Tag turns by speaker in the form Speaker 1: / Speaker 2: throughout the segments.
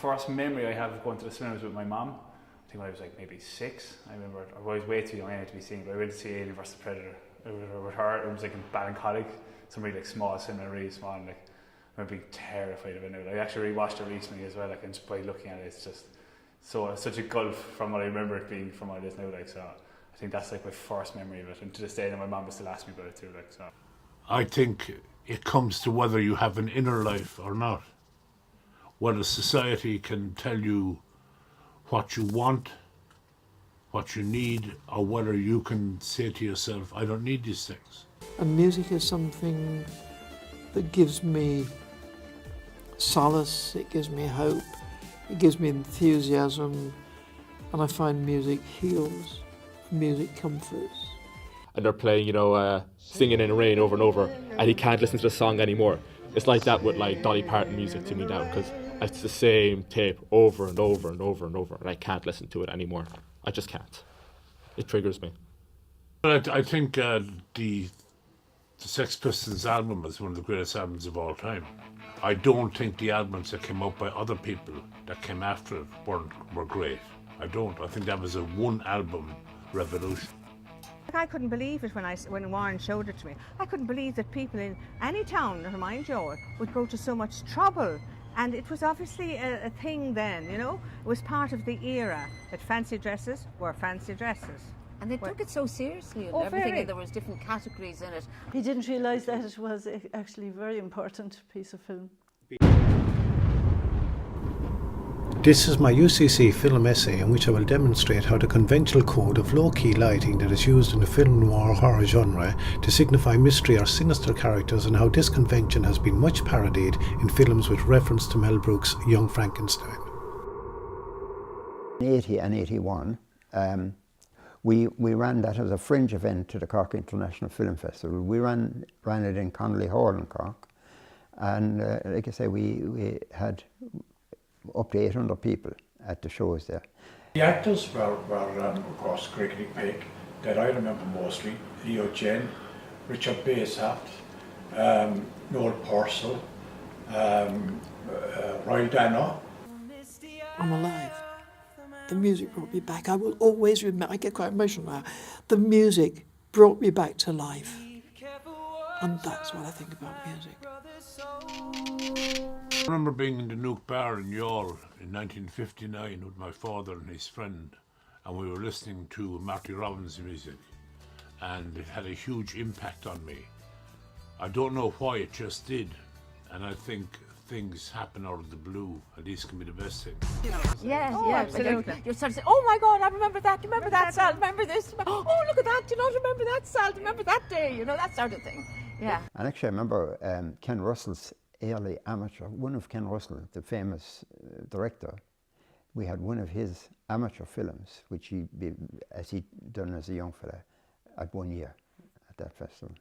Speaker 1: first memory I have of going to the cinema was with my mum. I think when I was like maybe 6. I remember I was way too young anyway to be seeing, but I went to see Alien vs Predator with her. It was like in Ballincollig, some really like small cinema, really small, and like I remember being terrified of it now. I actually rewatched it recently as well, like, and just by looking at it, it's just such a gulf from what I remember it being from what it is now. Like, so I think that's like my first memory of it, and to this day, my mum will still ask me about it too. Like, so
Speaker 2: I think it comes to whether you have an inner life or not. Whether society can tell you what you want, what you need, or whether you can say to yourself, I don't need these things.
Speaker 3: And music is something that gives me solace, it gives me hope, it gives me enthusiasm, and I find music heals, music comforts.
Speaker 4: And they're playing, Singing in the Rain over and over, and he can't listen to the song anymore. It's like that with like Dolly Parton music to me now, because it's the same tape over and over and over and over, and I can't listen to it anymore. I just can't. It triggers me.
Speaker 2: But I think the Sex Pistols album is one of the greatest albums of all time. I don't think the albums that came out by other people that came after it were great. I don't. I think that was a one album revolution.
Speaker 5: I couldn't believe it when Warren showed it to me. I couldn't believe that people in any town, never mind Joel, would go to so much trouble. And it was obviously a thing then, It was part of the era that fancy dresses were fancy dresses.
Speaker 6: And they took it so seriously and everything,
Speaker 5: very.
Speaker 6: And there was different categories in it.
Speaker 7: He didn't realise that it was actually a very important piece of film.
Speaker 8: This is my UCC film essay in which I will demonstrate how the conventional code of low-key lighting that is used in the film noir horror genre to signify mystery or sinister characters, and how this convention has been much parodied in films with reference to Mel Brooks' Young Frankenstein.
Speaker 9: In 80 and 81, we ran that as a fringe event to the Cork International Film Festival. We ran it in Connolly Hall in Cork, and like I say, we had up to 800 people at the shows there.
Speaker 10: The actors were of course, Gregory Peck, that I remember mostly, Leo Jen, Richard Basaft, Noel Purcell, Roy Dano.
Speaker 3: I'm alive. The music brought me back. I will always remember, I get quite emotional now. The music brought me back to life. And that's what I think about music.
Speaker 2: I remember being in the Nook Bar in Youghal in 1959 with my father and his friend, and we were listening to Marty Robbins music, and it had a huge impact on me. I don't know why, it just did, and I think things happen out of the blue, and these can be the best things.
Speaker 6: Yeah,
Speaker 5: absolutely.
Speaker 6: You start to say, oh my God, I remember that, remember that, Sal, remember this, oh look at that, remember that, Sal, remember that day, that sort of thing. Yeah.
Speaker 9: And actually I remember Ken Russell's early amateur, one of Ken Russell, the famous director, we had one of his amateur films, which he'd done as a young fella, at 1 year at that festival.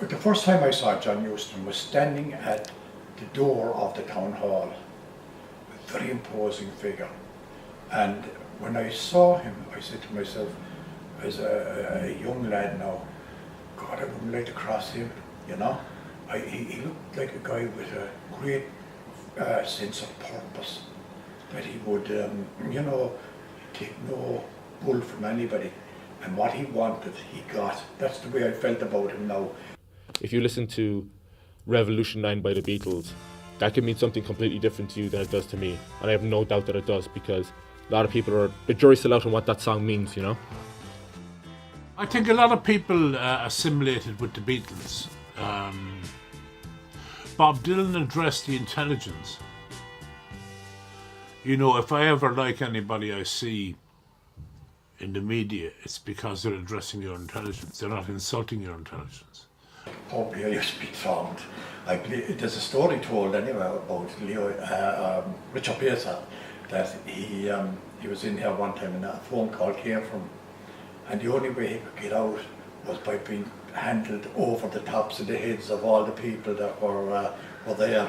Speaker 10: The first time I saw John Huston was standing at the door of the town hall, a very imposing figure. And when I saw him, I said to myself, as a young lad now, God, I wouldn't like to cross him, He looked like a guy with a great sense of purpose, that he would, take no bull from anybody, and what he wanted, he got. That's the way I felt about him now.
Speaker 4: If you listen to Revolution 9 by the Beatles, that could mean something completely different to you than it does to me, and I have no doubt that it does, because a lot of people the jury's still out on what that song means,
Speaker 2: I think a lot of people assimilated with the Beatles. Bob Dylan addressed the intelligence. If I ever like anybody I see in the media, it's because they're addressing your intelligence. They're not insulting your intelligence.
Speaker 10: Probably I used to be formed. There's a story told anyway about Richard Basaft, that he was in here one time and a phone call came from him, and the only way he could get out was by being handled over the tops of the heads of all the people that were there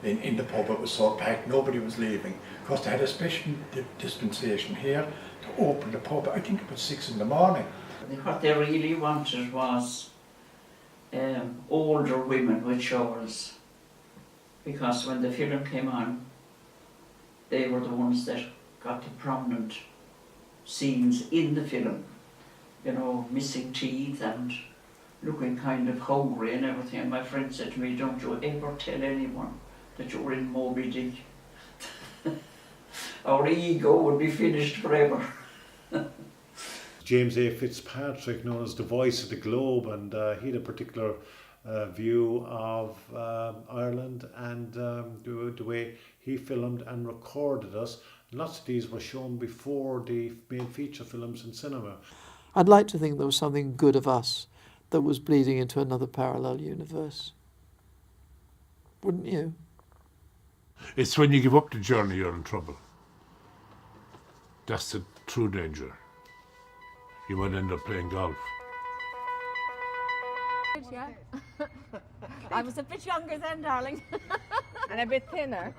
Speaker 10: in the pub. It was so packed, nobody was leaving. Of course, they had a special dispensation here to open the pub. I think it was 6 in the morning.
Speaker 11: What they really wanted was older women with showers, because when the film came on, they were the ones that got the prominent scenes in the film. You know, missing teeth and looking kind of hungry and everything. And my friend said to me, don't you ever tell anyone that you were in Moby Dick. Our ego would be finished forever.
Speaker 8: James A. Fitzpatrick, known as the voice of the globe, and he had a particular view of Ireland and the way he filmed and recorded us. Lots of these were shown before the main feature films in cinema.
Speaker 3: I'd like to think there was something good of us that was bleeding into another parallel universe. Wouldn't you?
Speaker 2: It's when you give up the journey you're in trouble. That's the true danger. You might end up playing golf.
Speaker 6: Yeah. I was a bit younger then, darling.
Speaker 5: And a bit thinner.